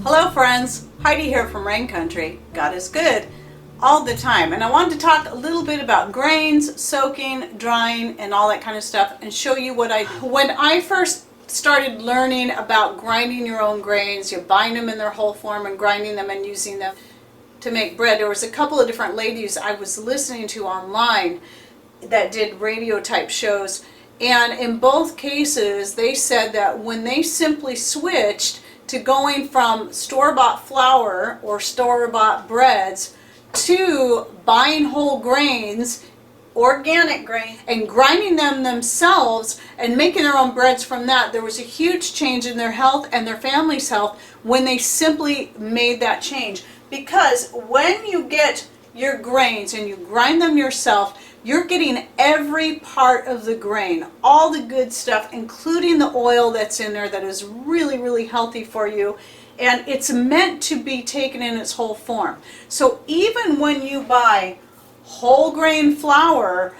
Hello friends, Heidi here from Rain Country. God is good all the time, and I wanted to talk a little bit about grains, soaking, drying, and all that kind of stuff, and show you what I do. When I first started learning about grinding your own grains, you're buying them in their whole form and grinding them and using them to make bread. There was a couple of different ladies I was listening to online that did radio type shows, and in both cases they said that when they simply switched to going from store-bought flour or store-bought breads to buying whole grains, organic grains, and grinding them themselves and making their own breads from that, there was a huge change in their health and their family's health when they simply made that change. Because when you get your grains and you grind them yourself, you're getting every part of the grain, all the good stuff, including the oil that's in there that is really, really healthy for you. And it's meant to be taken in its whole form. So even when you buy whole grain flour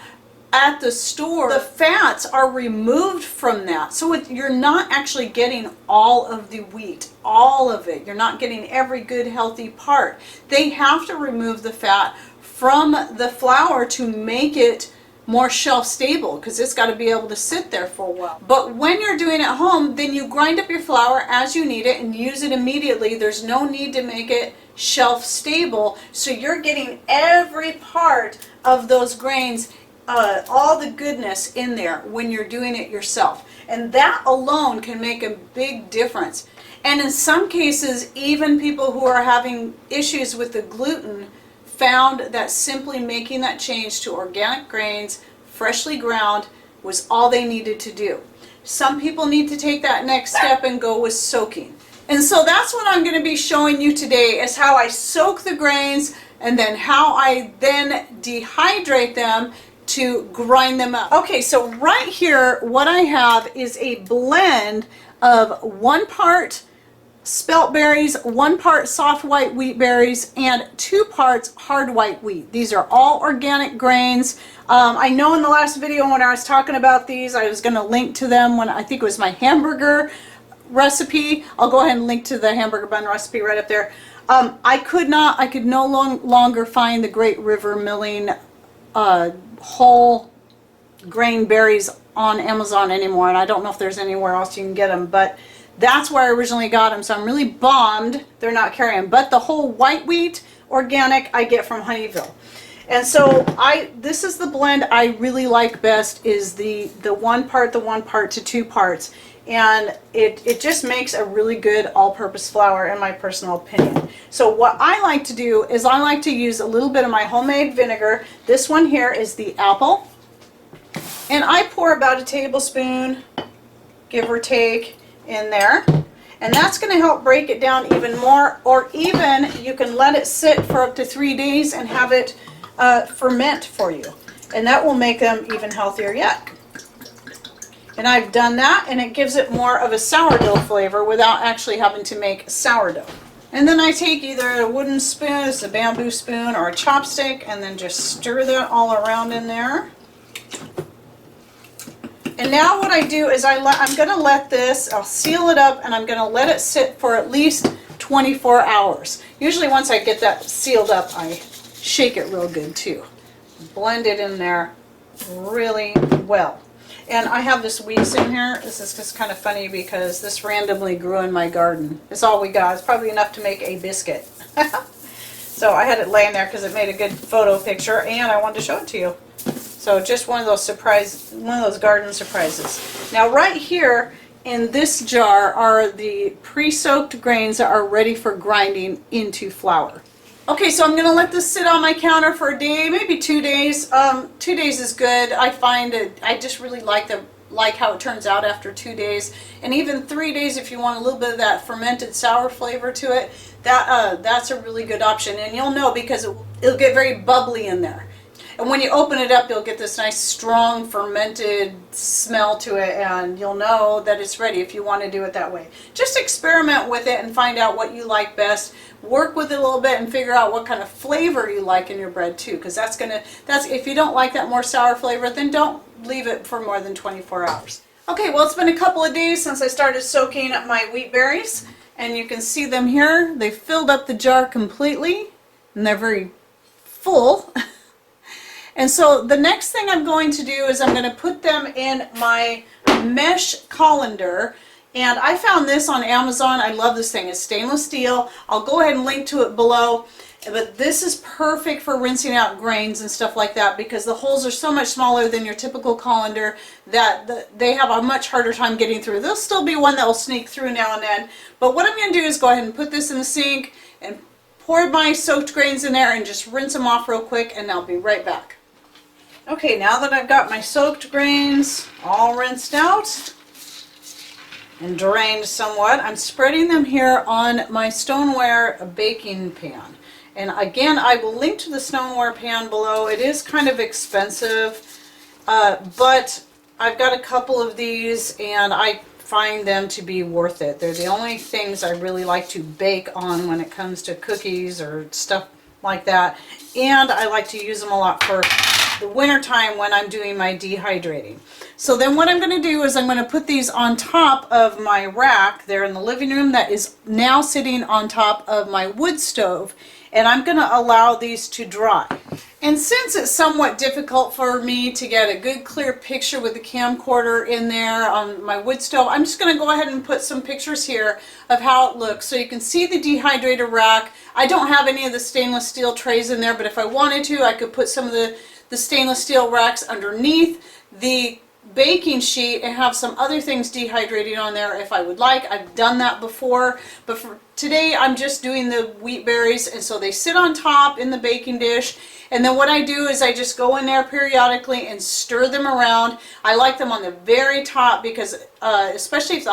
at the store, the fats are removed from that. So you're not actually getting all of the wheat, all of it. You're not getting every good healthy part. They have to remove the fat from the flour to make it more shelf stable, because it's got to be able to sit there for a while. But when you're doing it at home, then you grind up your flour as you need it and use it immediately. There's no need to make it shelf stable. So you're getting every part of those grains, all the goodness in there when you're doing it yourself. And that alone can make a big difference. And in some cases, even people who are having issues with the gluten found that simply making that change to organic grains, freshly ground, was all they needed to do. Some people need to take that next step and go with soaking. And so that's what I'm going to be showing you today, is how I soak the grains and then how I then dehydrate them to grind them up. Okay, so right here what I have is a blend of 1 part spelt berries, 1 part soft white wheat berries, and 2 parts hard white wheat. These are all organic grains. I know in the last video when I was talking about these, I was going to link to them when I think it was my hamburger recipe. I'll go ahead and link to the hamburger bun recipe right up there. I could no longer find the Great River Milling whole grain berries on Amazon anymore, and I don't know if there's anywhere else you can get them, but that's where I originally got them, so I'm really bummed they're not carrying. But the whole white wheat organic I get from Honeyville. And so this is the blend I really like best, is the 1 part to 2 parts. And it just makes a really good all-purpose flour in my personal opinion. So what I like to do is I like to use a little bit of my homemade vinegar. This one here is the apple. And I pour about a tablespoon, give or take, in there, and that's going to help break it down even more. Or even you can let it sit for up to 3 days and have it ferment for you, and that will make them even healthier yet. And I've done that, and it gives it more of a sourdough flavor without actually having to make sourdough. And then I take either a wooden spoon, it's a bamboo spoon, or a chopstick, and then just stir that all around in there. And now what I do is I'm going to let this, I'll seal it up, and I'm going to let it sit for at least 24 hours. Usually once I get that sealed up, I shake it real good too. Blend it in there really well. And I have this wheat in here. This is just kind of funny because this randomly grew in my garden. It's all we got. It's probably enough to make a biscuit. So I had it laying there because it made a good photo picture, and I wanted to show it to you. So just one of those garden surprises. Now right here in this jar are the pre-soaked grains that are ready for grinding into flour. Okay, so I'm going to let this sit on my counter for a day, maybe 2 days. 2 days is good. I find it. I just really like how it turns out after 2 days, and even 3 days if you want a little bit of that fermented sour flavor to it. That's a really good option, and you'll know because it'll get very bubbly in there. And when you open it up, you'll get this nice strong fermented smell to it, and you'll know that it's ready if you want to do it that way. Just experiment with it and find out what you like best. Work with it a little bit and figure out what kind of flavor you like in your bread too, because that's if you don't like that more sour flavor, then don't leave it for more than 24 hours. Okay, well, it's been a couple of days since I started soaking my wheat berries, and you can see them here. They filled up the jar completely, and they're very full. And so the next thing I'm going to do is I'm going to put them in my mesh colander. And I found this on Amazon. I love this thing. It's stainless steel. I'll go ahead and link to it below. But this is perfect for rinsing out grains and stuff like that, because the holes are so much smaller than your typical colander that they have a much harder time getting through. There'll still be one that will sneak through now and then. But what I'm going to do is go ahead and put this in the sink and pour my soaked grains in there and just rinse them off real quick, and I'll be right back. Okay, now that I've got my soaked grains all rinsed out and drained somewhat, I'm spreading them here on my stoneware baking pan. And again, I will link to the stoneware pan below. It is kind of expensive, but I've got a couple of these and I find them to be worth it. They're the only things I really like to bake on when it comes to cookies or stuff like that. And I like to use them a lot for the winter time when I'm doing my dehydrating. So then what I'm going to do is I'm going to put these on top of my rack there in the living room that is now sitting on top of my wood stove, and I'm going to allow these to dry. And since it's somewhat difficult for me to get a good clear picture with the camcorder in there on my wood stove, I'm just going to go ahead and put some pictures here of how it looks so you can see the dehydrator rack. I don't have any of the stainless steel trays in there, but if I wanted to, I could put some of the stainless steel racks underneath the baking sheet and have some other things dehydrating on there if I would like. I've done that before, but for today I'm just doing the wheat berries, and so they sit on top in the baking dish, and then what I do is I just go in there periodically and stir them around. I like them on the very top because especially if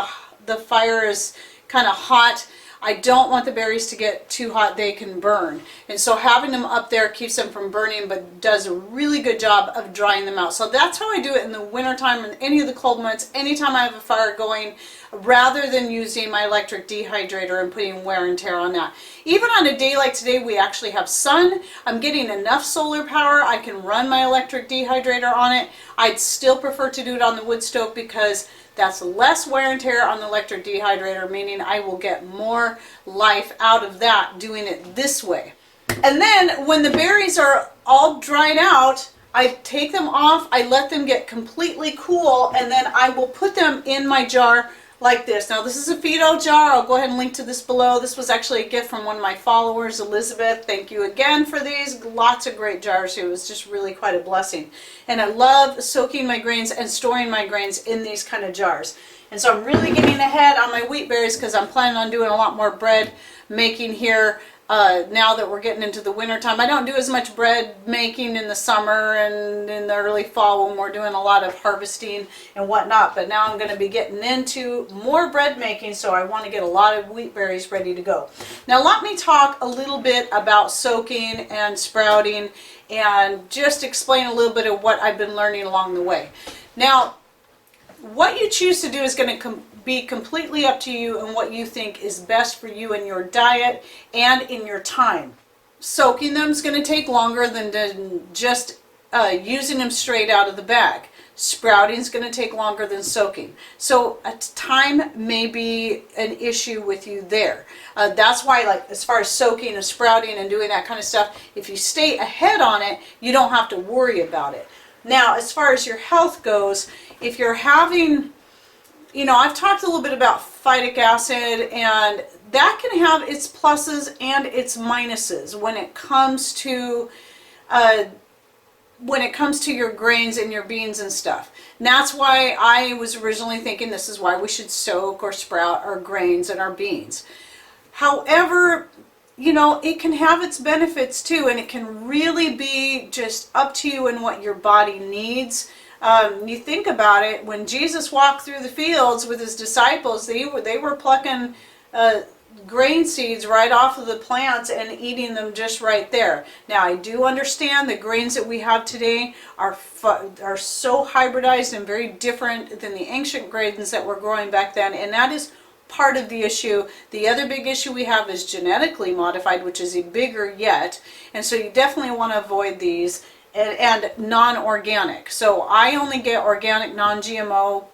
the fire is kind of hot, I don't want the berries to get too hot, they can burn. And so having them up there keeps them from burning, but does a really good job of drying them out. So that's how I do it in the wintertime and any of the cold months, anytime I have a fire going, rather than using my electric dehydrator and putting wear and tear on that. Even on a day like today, we actually have sun. I'm getting enough solar power. I can run my electric dehydrator on it. I'd still prefer to do it on the wood stove because that's less wear and tear on the electric dehydrator, meaning I will get more life out of that doing it this way. And then when the berries are all dried out, I take them off, I let them get completely cool, and then I will put them in my jar like this. Now this is a Fido jar. I'll go ahead and link to this below. This was actually a gift from one of my followers, Elizabeth. Thank you again for these. Lots of great jars. It was just really quite a blessing. And I love soaking my grains and storing my grains in these kind of jars. And so I'm really getting ahead on my wheat berries because I'm planning on doing a lot more bread making here now that we're getting into the winter time. I don't do as much bread making in the summer and in the early fall when we're doing a lot of harvesting and whatnot, but now I'm going to be getting into more bread making, so I want to get a lot of wheat berries ready to go. Now let me talk a little bit about soaking and sprouting and just explain a little bit of what I've been learning along the way. Now, what you choose to do is going to be completely up to you and what you think is best for you in your diet and in your time. Soaking them is going to take longer than just using them straight out of the bag. Sprouting is going to take longer than soaking. So time may be an issue with you there. That's why, like, as far as soaking and sprouting and doing that kind of stuff, if you stay ahead on it, you don't have to worry about it. Now, as far as your health goes, if you're having, you know, I've talked a little bit about phytic acid, and that can have its pluses and its minuses when it comes to your grains and your beans and stuff. And that's why I was originally thinking this is why we should soak or sprout our grains and our beans. However, you know, it can have its benefits too, and it can really be just up to you and what your body needs. You think about it, when Jesus walked through the fields with his disciples, they were plucking grain seeds right off of the plants and eating them just right there. Now, I do understand the grains that we have today are so hybridized and very different than the ancient grains that were growing back then, and that is part of the issue. The other big issue we have is genetically modified, which is bigger yet, and so you definitely want to avoid these. And non-organic. So I only get organic, non-GMO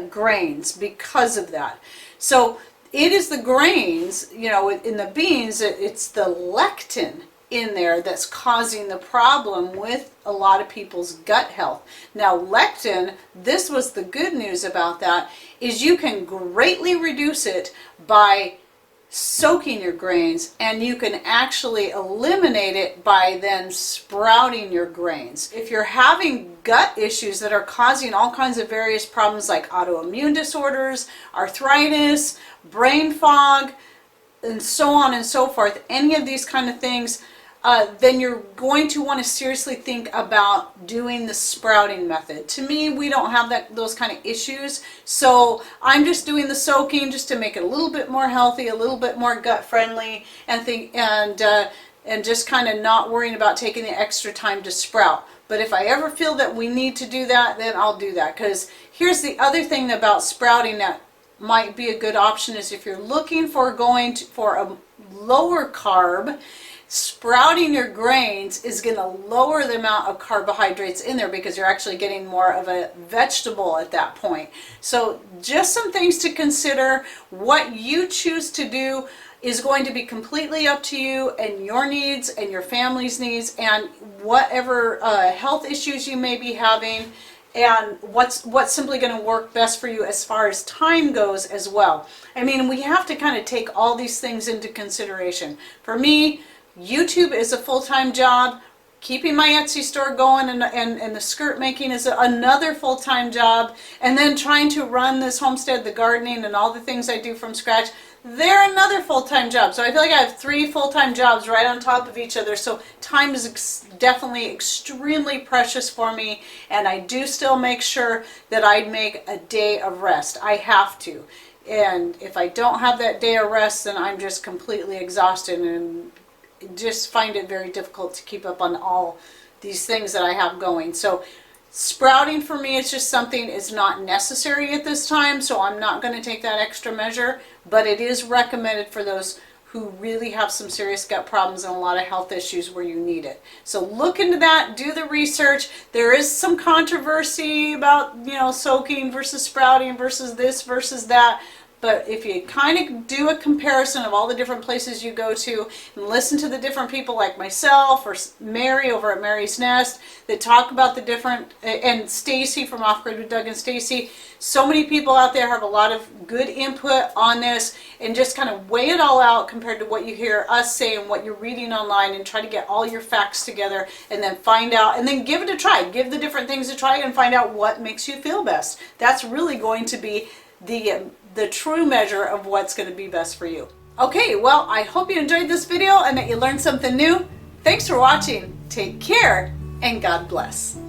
grains because of that. So it is the grains, you know, in the beans, it's the lectin in there that's causing the problem with a lot of people's gut health. Now lectin, this was the good news about that, is you can greatly reduce it by soaking your grains, and you can actually eliminate it by then sprouting your grains. If you're having gut issues that are causing all kinds of various problems like autoimmune disorders, arthritis, brain fog, and so on and so forth, any of these kind of things, then you're going to want to seriously think about doing the sprouting method. To me, we don't have those kind of issues, so I'm just doing the soaking just to make it a little bit more healthy, a little bit more gut friendly, and just kind of not worrying about taking the extra time to sprout. But if I ever feel that we need to do that, then I'll do that. Because here's the other thing about sprouting that might be a good option, is if you're looking for for a lower carb, sprouting your grains is going to lower the amount of carbohydrates in there, because you're actually getting more of a vegetable at that point. So just some things to consider. What you choose to do is going to be completely up to you and your needs and your family's needs, and whatever health issues you may be having, and what's simply going to work best for you as far as time goes as well. I mean, we have to kind of take all these things into consideration. For me, YouTube is a full-time job. Keeping my Etsy store going and the skirt making is another full-time job. And then trying to run this homestead, the gardening, and all the things I do from scratch, they're another full-time job. So I feel like I have 3 full-time jobs right on top of each other. So time is definitely extremely precious for me. And I do still make sure that I make a day of rest. I have to. And if I don't have that day of rest, then I'm just completely exhausted and just find it very difficult to keep up on all these things that I have going. So sprouting for me is just something is not necessary at this time, so I'm not going to take that extra measure, but it is recommended for those who really have some serious gut problems and a lot of health issues where you need it. So look into that, do the research. There is some controversy about, you know, soaking versus sprouting versus this versus that. But if you kind of do a comparison of all the different places you go to and listen to the different people like myself or Mary over at Mary's Nest that talk about the different, and Stacy from Off Grid with Doug and Stacy, so many people out there have a lot of good input on this, and just kind of weigh it all out compared to what you hear us say and what you're reading online, and try to get all your facts together and then find out, and then give it a try. Give the different things a try and find out what makes you feel best. That's really going to be the true measure of what's going to be best for you. Okay, well, I hope you enjoyed this video and that you learned something new. Thanks for watching. Take care and God bless.